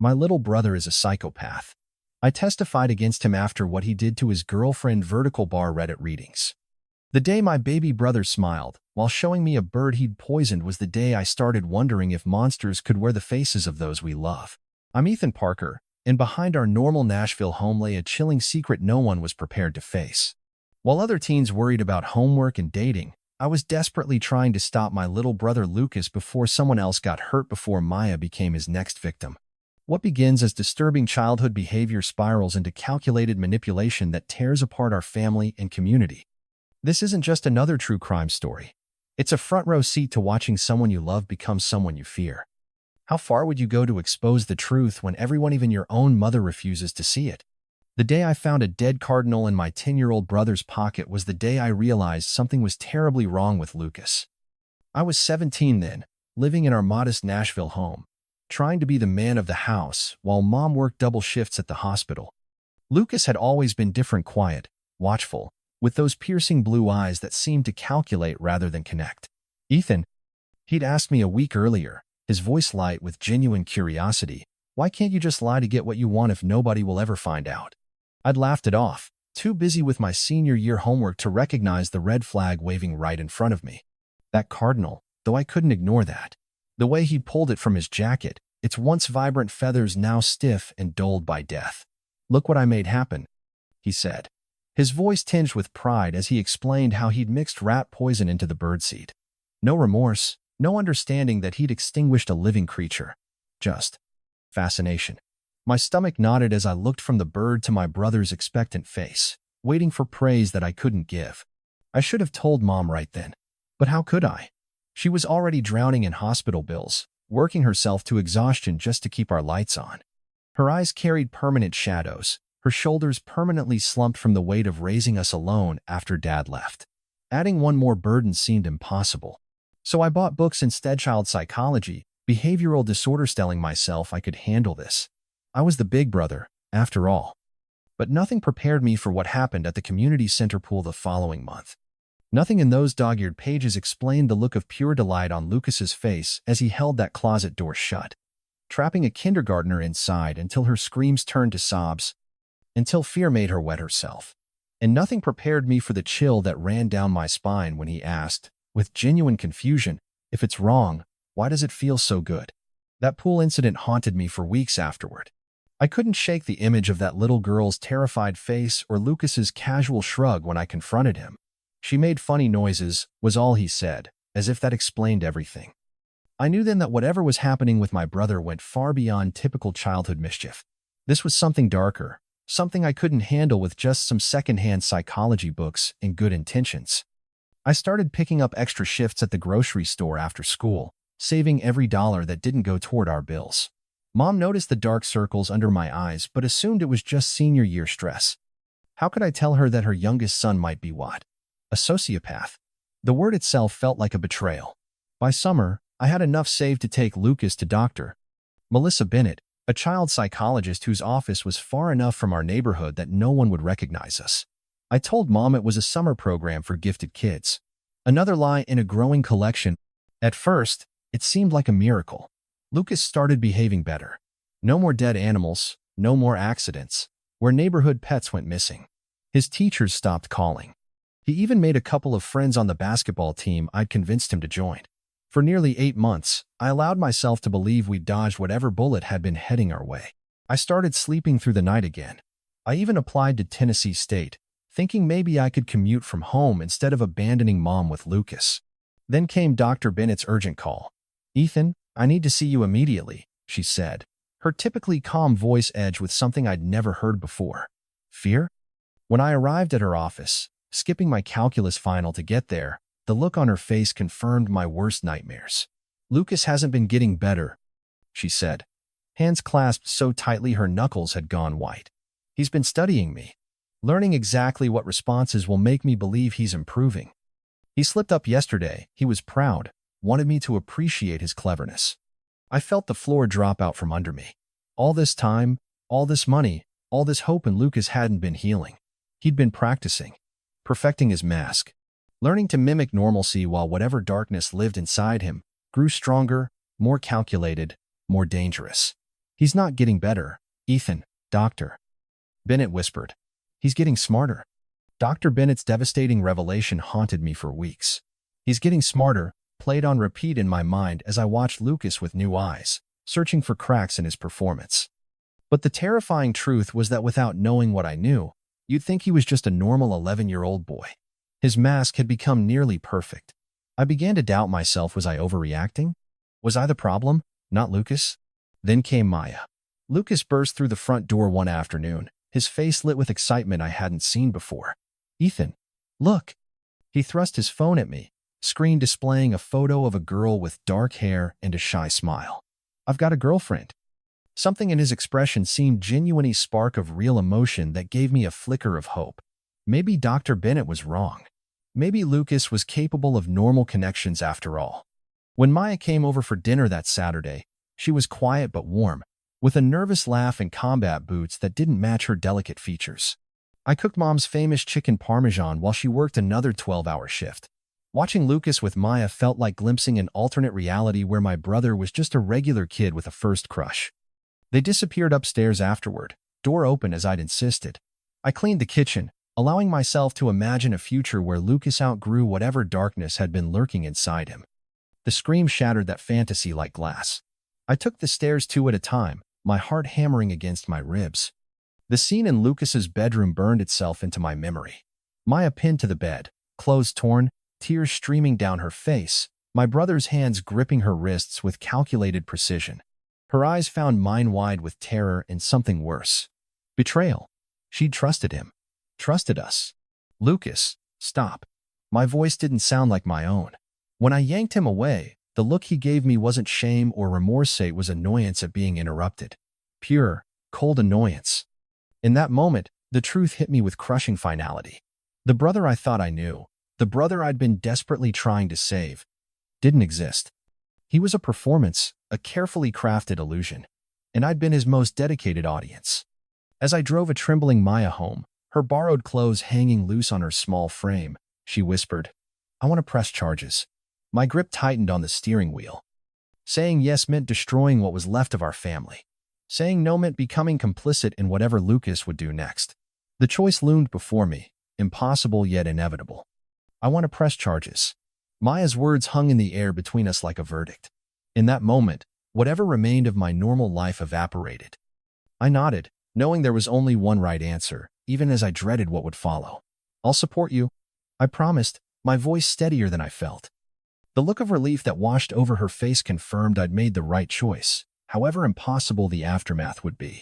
My little brother is a psychopath. I testified against him after what he did to his girlfriend vertical bar Reddit readings. The day my baby brother smiled while showing me a bird he'd poisoned was the day I started wondering if monsters could wear the faces of those we love. I'm Ethan Parker, and behind our normal Nashville home lay a chilling secret no one was prepared to face. While other teens worried about homework and dating, I was desperately trying to stop my little brother Lucas before someone else got hurt before Maya became his next victim. What begins as disturbing childhood behavior spirals into calculated manipulation that tears apart our family and community. This isn't just another true crime story. It's a front-row seat to watching someone you love become someone you fear. How far would you go to expose the truth when everyone, even your own mother, refuses to see it? The day I found a dead cardinal in my 10-year-old brother's pocket was the day I realized something was terribly wrong with Lucas. I was 17 then, living in our modest Nashville home, trying to be the man of the house while Mom worked double shifts at the hospital. Lucas had always been different, quiet, watchful, with those piercing blue eyes that seemed to calculate rather than connect. "Ethan," he'd asked me a week earlier, his voice light with genuine curiosity, "why can't you just lie to get what you want if nobody will ever find out?" I'd laughed it off, too busy with my senior year homework to recognize the red flag waving right in front of me. That cardinal, though I couldn't ignore that. The way he pulled it from his jacket, its once vibrant feathers now stiff and dulled by death. "Look what I made happen," he said, his voice tinged with pride as he explained how he'd mixed rat poison into the birdseed. No remorse, no understanding that he'd extinguished a living creature. Just fascination. My stomach knotted as I looked from the bird to my brother's expectant face, waiting for praise that I couldn't give. I should have told Mom right then. But how could I? She was already drowning in hospital bills, working herself to exhaustion just to keep our lights on. Her eyes carried permanent shadows, her shoulders permanently slumped from the weight of raising us alone after Dad left. Adding one more burden seemed impossible. So I bought books instead: child psychology, behavioral disorders, telling myself I could handle this. I was the big brother, after all. But nothing prepared me for what happened at the community center pool the following month. Nothing in those dog-eared pages explained the look of pure delight on Lucas's face as he held that closet door shut, trapping a kindergartner inside until her screams turned to sobs, until fear made her wet herself. And nothing prepared me for the chill that ran down my spine when he asked, with genuine confusion, "If it's wrong, why does it feel so good?" That pool incident haunted me for weeks afterward. I couldn't shake the image of that little girl's terrified face or Lucas's casual shrug when I confronted him. "She made funny noises," was all he said, as if that explained everything. I knew then that whatever was happening with my brother went far beyond typical childhood mischief. This was something darker, something I couldn't handle with just some secondhand psychology books and good intentions. I started picking up extra shifts at the grocery store after school, saving every dollar that didn't go toward our bills. Mom noticed the dark circles under my eyes but assumed it was just senior year stress. How could I tell her that her youngest son might be what? A sociopath. The word itself felt like a betrayal. By summer, I had enough saved to take Lucas to Dr. Melissa Bennett, a child psychologist whose office was far enough from our neighborhood that no one would recognize us. I told Mom it was a summer program for gifted kids. Another lie in a growing collection. At first, it seemed like a miracle. Lucas started behaving better. No more dead animals, no more accidents, where neighborhood pets went missing. His teachers stopped calling. He even made a couple of friends on the basketball team I'd convinced him to join. For nearly 8 months, I allowed myself to believe we'd dodged whatever bullet had been heading our way. I started sleeping through the night again. I even applied to Tennessee State, thinking maybe I could commute from home instead of abandoning Mom with Lucas. Then came Dr. Bennett's urgent call. "Ethan, I need to see you immediately," she said, her typically calm voice edged with something I'd never heard before. Fear? When I arrived at her office, skipping my calculus final to get there, the look on her face confirmed my worst nightmares. "Lucas hasn't been getting better," she said, hands clasped so tightly her knuckles had gone white. "He's been studying me, learning exactly what responses will make me believe he's improving. He slipped up yesterday. He was proud, wanted me to appreciate his cleverness." I felt the floor drop out from under me. All this time, all this money, all this hope, and Lucas hadn't been healing. He'd been practicing, perfecting his mask, learning to mimic normalcy while whatever darkness lived inside him grew stronger, more calculated, more dangerous. He's not getting better, Ethan, Dr. Bennett whispered. He's getting smarter. Dr. Bennett's devastating revelation haunted me for weeks. He's getting smarter played on repeat in my mind as I watched Lucas with new eyes, searching for cracks in his performance. But the terrifying truth was that without knowing what I knew, you'd think he was just a normal 11-year-old boy. His mask had become nearly perfect. I began to doubt myself. Was I overreacting? Was I the problem, not Lucas? Then came Maya. Lucas burst through the front door one afternoon, his face lit with excitement I hadn't seen before. Ethan, look. He thrust his phone at me, screen displaying a photo of a girl with dark hair and a shy smile. I've got a girlfriend. Something in his expression seemed genuine, a spark of real emotion that gave me a flicker of hope. Maybe Dr. Bennett was wrong. Maybe Lucas was capable of normal connections after all. When Maya came over for dinner that Saturday, she was quiet but warm, with a nervous laugh and combat boots that didn't match her delicate features. I cooked Mom's famous chicken parmesan while she worked another 12-hour shift. Watching Lucas with Maya felt like glimpsing an alternate reality where my brother was just a regular kid with a first crush. They disappeared upstairs afterward, door open as I'd insisted. I cleaned the kitchen, allowing myself to imagine a future where Lucas outgrew whatever darkness had been lurking inside him. The scream shattered that fantasy like glass. I took the stairs two at a time, my heart hammering against my ribs. The scene in Lucas's bedroom burned itself into my memory. Maya pinned to the bed, clothes torn, tears streaming down her face, my brother's hands gripping her wrists with calculated precision. Her eyes found mine wide with terror and something worse. Betrayal. She'd trusted him. Trusted us. Lucas, stop. My voice didn't sound like my own. When I yanked him away, the look he gave me wasn't shame or remorse, it was annoyance at being interrupted. Pure, cold annoyance. In that moment, the truth hit me with crushing finality. The brother I thought I knew, the brother I'd been desperately trying to save, didn't exist. He was a performance, a carefully crafted illusion, and I'd been his most dedicated audience. As I drove a trembling Maya home, her borrowed clothes hanging loose on her small frame, she whispered, "I want to press charges." My grip tightened on the steering wheel. Saying yes meant destroying what was left of our family. Saying no meant becoming complicit in whatever Lucas would do next. The choice loomed before me, impossible yet inevitable. I want to press charges. Maya's words hung in the air between us like a verdict. In that moment, whatever remained of my normal life evaporated. I nodded, knowing there was only one right answer, even as I dreaded what would follow. "I'll support you," I promised, my voice steadier than I felt. The look of relief that washed over her face confirmed I'd made the right choice, however impossible the aftermath would be.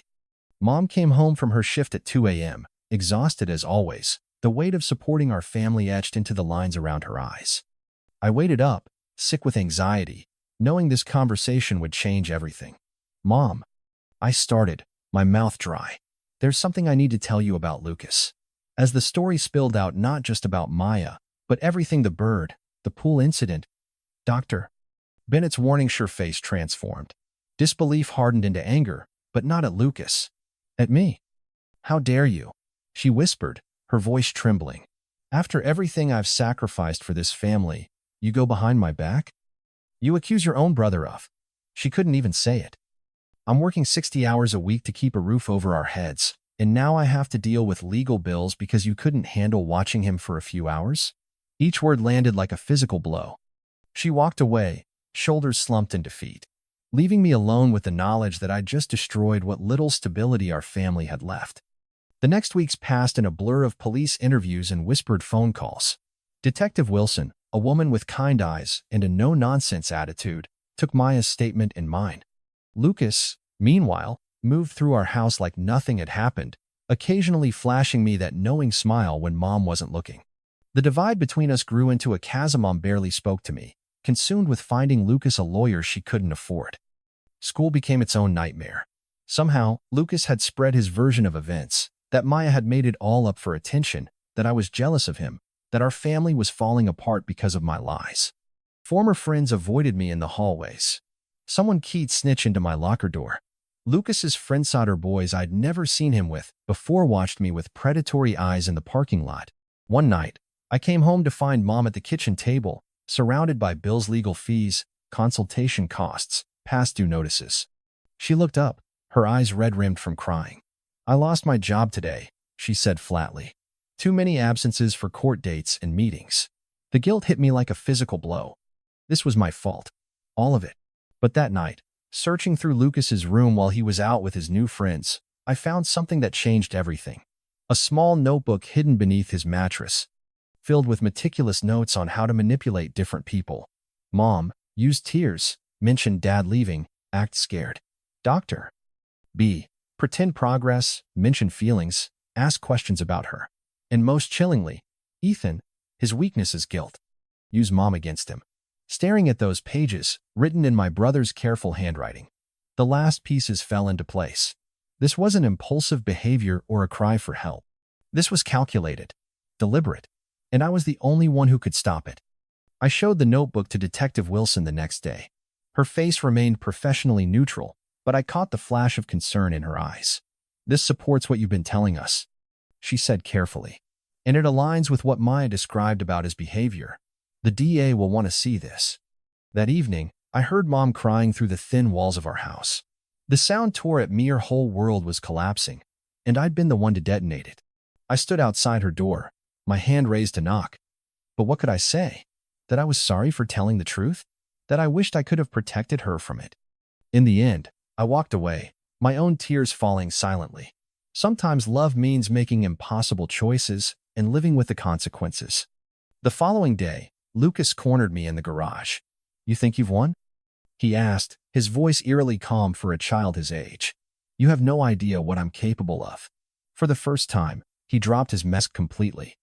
Mom came home from her shift at 2 a.m., exhausted as always, the weight of supporting our family etched into the lines around her eyes. I waited up, sick with anxiety, knowing this conversation would change everything. "Mom," I started, my mouth dry. "There's something I need to tell you about Lucas." As the story spilled out, not just about Maya, but everything: the bird, the pool incident, Dr. Bennett's warning. Sure face transformed. Disbelief hardened into anger, but not at Lucas. At me. "How dare you?" she whispered, her voice trembling. "After everything I've sacrificed for this family, you go behind my back? You accuse your own brother of..." She couldn't even say it. "I'm working 60 hours a week to keep a roof over our heads, and now I have to deal with legal bills because you couldn't handle watching him for a few hours?" Each word landed like a physical blow. She walked away, shoulders slumped in defeat, leaving me alone with the knowledge that I'd just destroyed what little stability our family had left. The next weeks passed in a blur of police interviews and whispered phone calls. Detective Wilson, a woman with kind eyes and a no-nonsense attitude, took Maya's statement in mind. Lucas, meanwhile, moved through our house like nothing had happened, occasionally flashing me that knowing smile when Mom wasn't looking. The divide between us grew into a chasm. Mom barely spoke to me, consumed with finding Lucas a lawyer she couldn't afford. School became its own nightmare. Somehow, Lucas had spread his version of events, that Maya had made it all up for attention, that I was jealous of him, that our family was falling apart because of my lies. Former friends avoided me in the hallways. Someone keyed snitch into my locker door. Lucas's friendsider boys I'd never seen him with before watched me with predatory eyes in the parking lot. One night, I came home to find Mom at the kitchen table, surrounded by bills, legal fees, consultation costs, past due notices. She looked up, her eyes red-rimmed from crying. "I lost my job today," she said flatly. "Too many absences for court dates and meetings." The guilt hit me like a physical blow. This was my fault. All of it. But that night, searching through Lucas's room while he was out with his new friends, I found something that changed everything. A small notebook hidden beneath his mattress, filled with meticulous notes on how to manipulate different people. Mom, use tears. Mention Dad leaving. Act scared. Doctor. B. Pretend progress. Mention feelings. Ask questions about her. And most chillingly, Ethan, his weakness is guilt. Use Mom against him. Staring at those pages, written in my brother's careful handwriting, the last pieces fell into place. This wasn't impulsive behavior or a cry for help. This was calculated, deliberate, and I was the only one who could stop it. I showed the notebook to Detective Wilson the next day. Her face remained professionally neutral, but I caught the flash of concern in her eyes. "This supports what you've been telling us," she said carefully. "And it aligns with what Maya described about his behavior. The DA will want to see this." That evening, I heard Mom crying through the thin walls of our house. The sound tore at me, her whole world was collapsing, and I'd been the one to detonate it. I stood outside her door, my hand raised to knock. But what could I say? That I was sorry for telling the truth? That I wished I could have protected her from it? In the end, I walked away, my own tears falling silently. Sometimes love means making impossible choices and living with the consequences. The following day, Lucas cornered me in the garage. "You think you've won?" he asked, his voice eerily calm for a child his age. "You have no idea what I'm capable of." For the first time, he dropped his mask completely.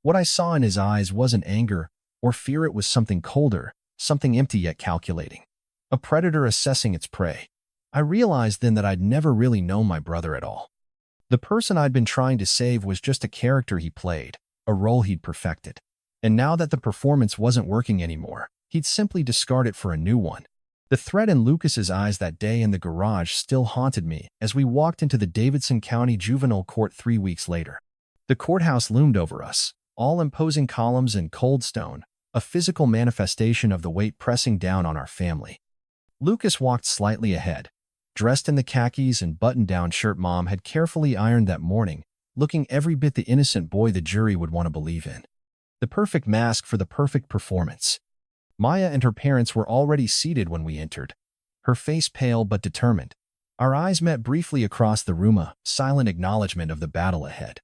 What I saw in his eyes wasn't anger or fear, it was something colder, something empty yet calculating. A predator assessing its prey. I realized then that I'd never really known my brother at all. The person I'd been trying to save was just a character he played, a role he'd perfected. And now that the performance wasn't working anymore, he'd simply discard it for a new one. The threat in Lucas's eyes that day in the garage still haunted me as we walked into the Davidson County Juvenile Court 3 weeks later. The courthouse loomed over us, all imposing columns and cold stone, a physical manifestation of the weight pressing down on our family. Lucas walked slightly ahead, dressed in the khakis and button-down shirt Mom had carefully ironed that morning, looking every bit the innocent boy the jury would want to believe in. The perfect mask for the perfect performance. Maya and her parents were already seated when we entered, her face pale but determined. Our eyes met briefly across the room, a silent acknowledgement of the battle ahead.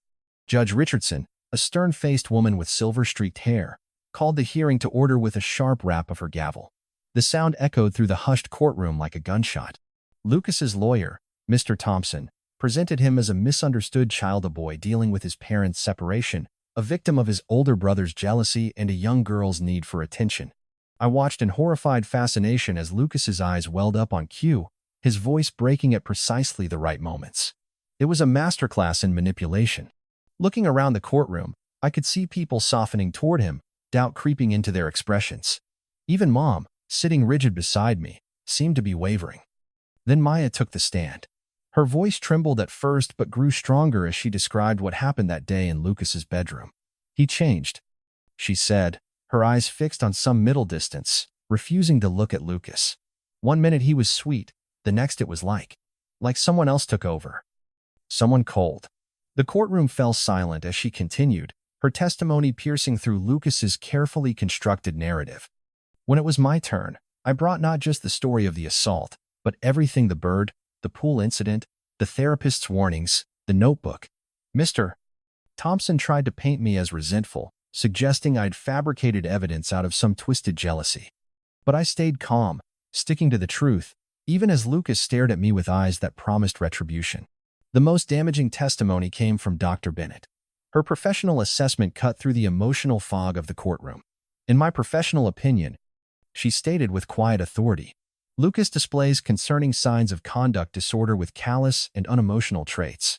Judge Richardson, a stern-faced woman with silver-streaked hair, called the hearing to order with a sharp rap of her gavel. The sound echoed through the hushed courtroom like a gunshot. Lucas's lawyer, Mr. Thompson, presented him as a misunderstood child, a boy dealing with his parents' separation, a victim of his older brother's jealousy and a young girl's need for attention. I watched in horrified fascination as Lucas's eyes welled up on cue, his voice breaking at precisely the right moments. It was a masterclass in manipulation. Looking around the courtroom, I could see people softening toward him, doubt creeping into their expressions. Even Mom, sitting rigid beside me, seemed to be wavering. Then Maya took the stand. Her voice trembled at first but grew stronger as she described what happened that day in Lucas's bedroom. "He changed," she said, her eyes fixed on some middle distance, refusing to look at Lucas. "One minute he was sweet, the next it was like someone else took over. Someone cold." The courtroom fell silent as she continued, her testimony piercing through Lucas's carefully constructed narrative. When it was my turn, I brought not just the story of the assault, but everything: the bird, the pool incident, the therapist's warnings, the notebook. Mr. Thompson tried to paint me as resentful, suggesting I'd fabricated evidence out of some twisted jealousy. But I stayed calm, sticking to the truth, even as Lucas stared at me with eyes that promised retribution. The most damaging testimony came from Dr. Bennett. Her professional assessment cut through the emotional fog of the courtroom. "In my professional opinion," she stated with quiet authority, "Lucas displays concerning signs of conduct disorder with callous and unemotional traits.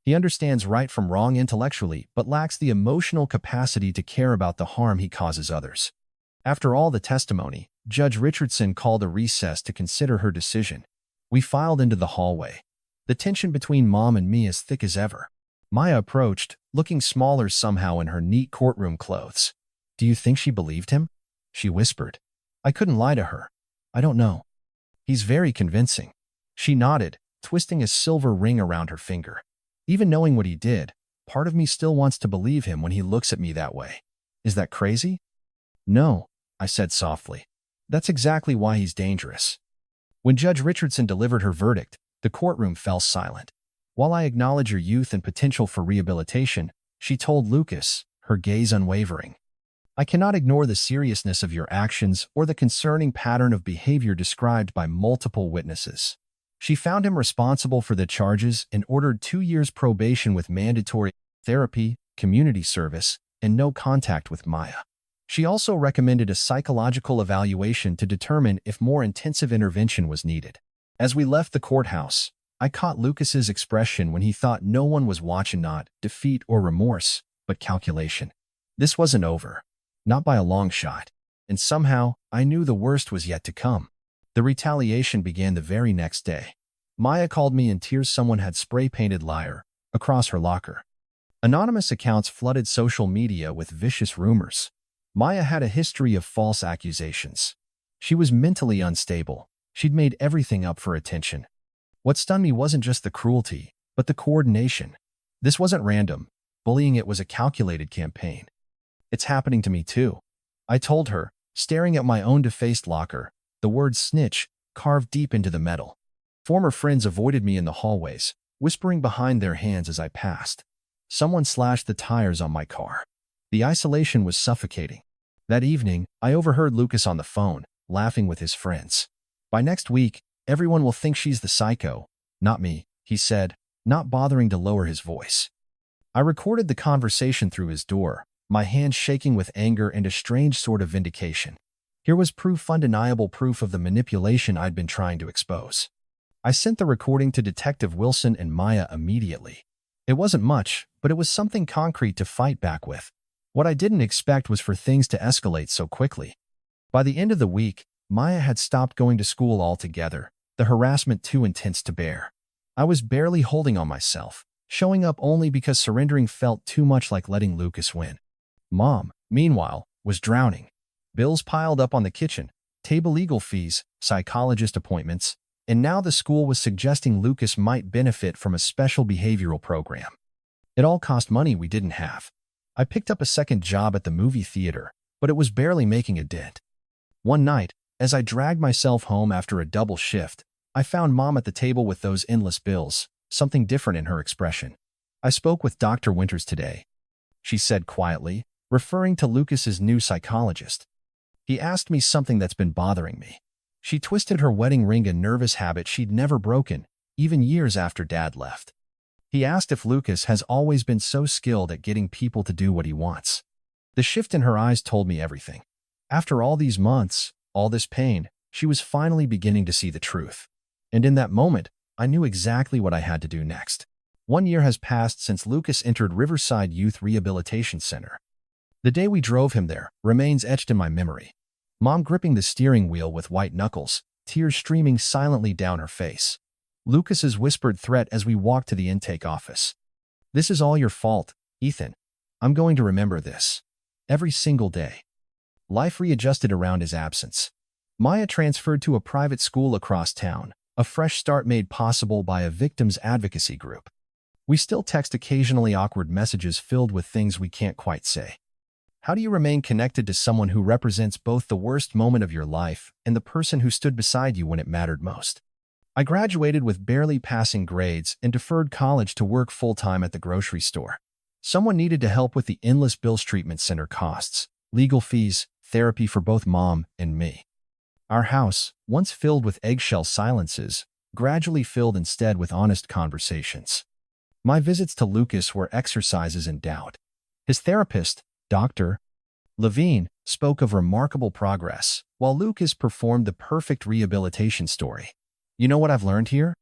He understands right from wrong intellectually but lacks the emotional capacity to care about the harm he causes others." After all the testimony, Judge Richardson called a recess to consider her decision. We filed into the hallway, the tension between Mom and me as thick as ever. Maya approached, looking smaller somehow in her neat courtroom clothes. "Do you think she believed him?" she whispered. I couldn't lie to her. "I don't know. He's very convincing." She nodded, twisting a silver ring around her finger. Even knowing what he did, part of me still wants to believe him when he looks at me that way. Is that crazy? No, I said softly. That's exactly why he's dangerous. When Judge Richardson delivered her verdict, the courtroom fell silent. While I acknowledge your youth and potential for rehabilitation, she told Lucas, her gaze unwavering, I cannot ignore the seriousness of your actions or the concerning pattern of behavior described by multiple witnesses. She found him responsible for the charges and ordered 2 years probation with mandatory therapy, community service, and no contact with Maya. She also recommended a psychological evaluation to determine if more intensive intervention was needed. As we left the courthouse, I caught Lucas's expression when he thought no one was watching, not defeat or remorse, but calculation. This wasn't over. Not by a long shot. And somehow, I knew the worst was yet to come. The retaliation began the very next day. Maya called me in tears. Someone had spray-painted "liar" across her locker. Anonymous accounts flooded social media with vicious rumors. Maya had a history of false accusations. She was mentally unstable. She'd made everything up for attention. What stunned me wasn't just the cruelty, but the coordination. This wasn't random. Bullying, it was a calculated campaign. It's happening to me too, I told her, staring at my own defaced locker, the word snitch carved deep into the metal. Former friends avoided me in the hallways, whispering behind their hands as I passed. Someone slashed the tires on my car. The isolation was suffocating. That evening, I overheard Lucas on the phone, laughing with his friends. By next week, everyone will think she's the psycho, not me, he said, not bothering to lower his voice. I recorded the conversation through his door, my hands shaking with anger and a strange sort of vindication. Here was proof, undeniable proof of the manipulation I'd been trying to expose. I sent the recording to Detective Wilson and Maya immediately. It wasn't much, but it was something concrete to fight back with. What I didn't expect was for things to escalate so quickly. By the end of the week, Maya had stopped going to school altogether, the harassment too intense to bear. I was barely holding on myself, showing up only because surrendering felt too much like letting Lucas win. Mom, meanwhile, was drowning. Bills piled up on the kitchen, table, legal fees, psychologist appointments, and now the school was suggesting Lucas might benefit from a special behavioral program. It all cost money we didn't have. I picked up a second job at the movie theater, but it was barely making a dent. One night, as I dragged myself home after a double shift, I found Mom at the table with those endless bills, something different in her expression. I spoke with Dr. Winters today, she said quietly, referring to Lucas's new psychologist. He asked me something that's been bothering me. She twisted her wedding ring, a nervous habit she'd never broken, even years after Dad left. He asked if Lucas has always been so skilled at getting people to do what he wants. The shift in her eyes told me everything. After all these months, all this pain, she was finally beginning to see the truth. And in that moment, I knew exactly what I had to do next. 1 year has passed since Lucas entered Riverside Youth Rehabilitation Center. The day we drove him there remains etched in my memory. Mom gripping the steering wheel with white knuckles, tears streaming silently down her face. Lucas's whispered threat as we walked to the intake office. This is all your fault, Ethan. I'm going to remember this. Every single day. Life readjusted around his absence. Maya transferred to a private school across town, a fresh start made possible by a victims advocacy group. We still text occasionally, awkward messages filled with things we can't quite say. How do you remain connected to someone who represents both the worst moment of your life and the person who stood beside you when it mattered most? I graduated with barely passing grades and deferred college to work full-time at the grocery store. Someone needed to help with the endless bills, treatment center costs, legal fees, therapy for both Mom and me. Our house, once filled with eggshell silences, gradually filled instead with honest conversations. My visits to Lucas were exercises in doubt. His therapist, Dr. Levine, spoke of remarkable progress, while Lucas performed the perfect rehabilitation story. You know what I've learned here?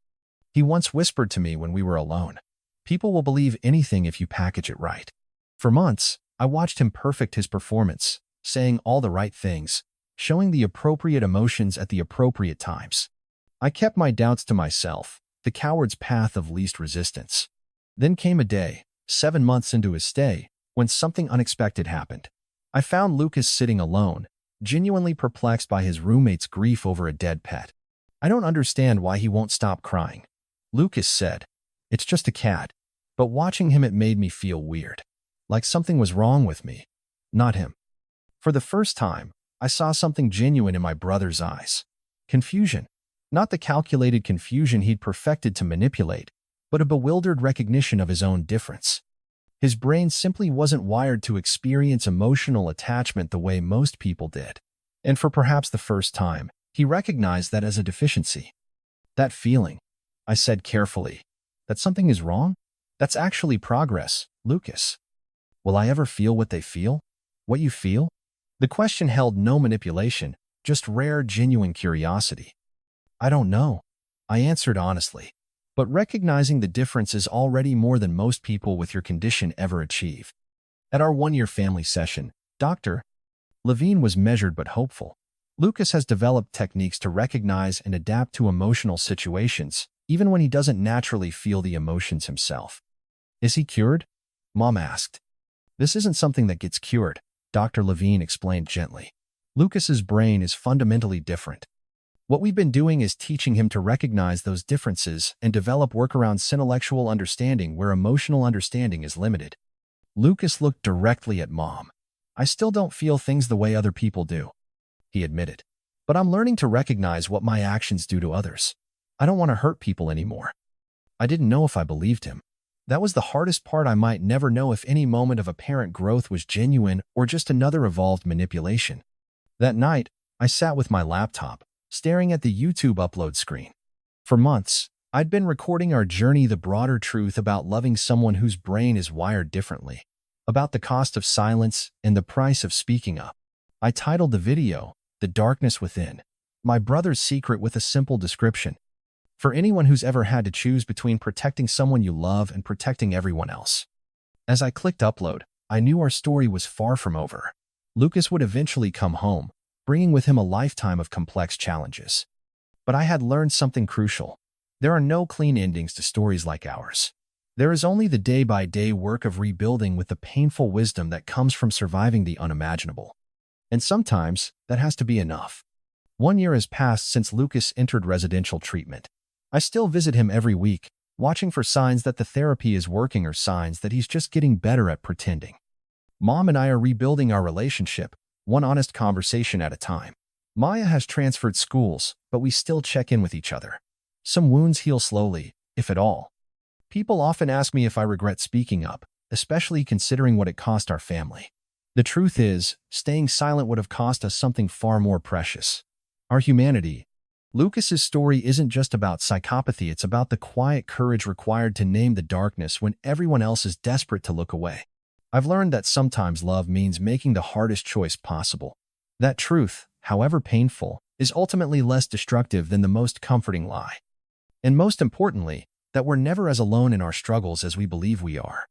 He once whispered to me when we were alone. People will believe anything if you package it right. For months, I watched him perfect his performance, saying all the right things, showing the appropriate emotions at the appropriate times. I kept my doubts to myself, the coward's path of least resistance. Then came a day, 7 months into his stay, when something unexpected happened. I found Lucas sitting alone, genuinely perplexed by his roommate's grief over a dead pet. I don't understand why he won't stop crying. Lucas said, "It's just a cat." But watching him, it made me feel weird. Like something was wrong with me, not him. For the first time, I saw something genuine in my brother's eyes. Confusion. Not the calculated confusion he'd perfected to manipulate, but a bewildered recognition of his own difference. His brain simply wasn't wired to experience emotional attachment the way most people did. And for perhaps the first time, he recognized that as a deficiency. "That feeling," I said carefully, "that something is wrong? That's actually progress, Lucas. Will I ever feel what they feel? What you feel?" The question held no manipulation, just rare, genuine curiosity. "I don't know," I answered honestly. But recognizing the difference is already more than most people with your condition ever achieve. At our one-year family session, Dr. Levine was measured but hopeful. Lucas has developed techniques to recognize and adapt to emotional situations, even when he doesn't naturally feel the emotions himself. "Is he cured?" Mom asked. "This isn't something that gets cured," Dr. Levine explained gently. "Lucas's brain is fundamentally different. What we've been doing is teaching him to recognize those differences and develop workarounds intellectual understanding where emotional understanding is limited." Lucas looked directly at Mom. "I still don't feel things the way other people do," he admitted. "But I'm learning to recognize what my actions do to others. I don't want to hurt people anymore." I didn't know if I believed him. That was the hardest part. I might never know if any moment of apparent growth was genuine or just another evolved manipulation. That night, I sat with my laptop, staring at the YouTube upload screen. For months, I'd been recording our journey, the broader truth about loving someone whose brain is wired differently, about the cost of silence and the price of speaking up. I titled the video, "The Darkness Within, My Brother's Secret," with a simple description. For anyone who's ever had to choose between protecting someone you love and protecting everyone else. As I clicked upload, I knew our story was far from over. Lucas would eventually come home, bringing with him a lifetime of complex challenges. But I had learned something crucial. There are no clean endings to stories like ours. There is only the day-by-day work of rebuilding with the painful wisdom that comes from surviving the unimaginable. And sometimes, that has to be enough. 1 year has passed since Lucas entered residential treatment. I still visit him every week, watching for signs that the therapy is working or signs that he's just getting better at pretending. Mom and I are rebuilding our relationship, one honest conversation at a time. Maya has transferred schools, but we still check in with each other. Some wounds heal slowly, if at all. People often ask me if I regret speaking up, especially considering what it cost our family. The truth is, staying silent would have cost us something far more precious: our humanity. Lucas's story isn't just about psychopathy, it's about the quiet courage required to name the darkness when everyone else is desperate to look away. I've learned that sometimes love means making the hardest choice possible. That truth, however painful, is ultimately less destructive than the most comforting lie. And most importantly, that we're never as alone in our struggles as we believe we are.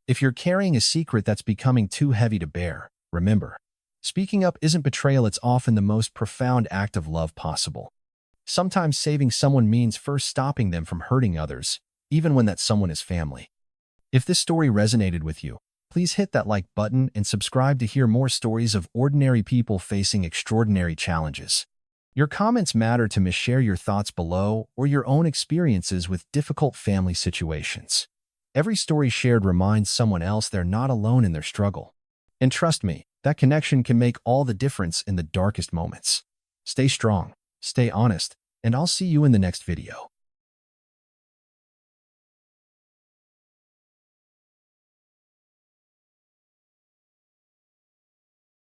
If you're carrying a secret that's becoming too heavy to bear, remember, speaking up isn't betrayal, it's often the most profound act of love possible. Sometimes saving someone means first stopping them from hurting others, even when that someone is family. If this story resonated with you, please hit that like button and subscribe to hear more stories of ordinary people facing extraordinary challenges. Your comments matter to me. Share your thoughts below or your own experiences with difficult family situations. Every story shared reminds someone else they're not alone in their struggle. And trust me, that connection can make all the difference in the darkest moments. Stay strong, stay honest, and I'll see you in the next video.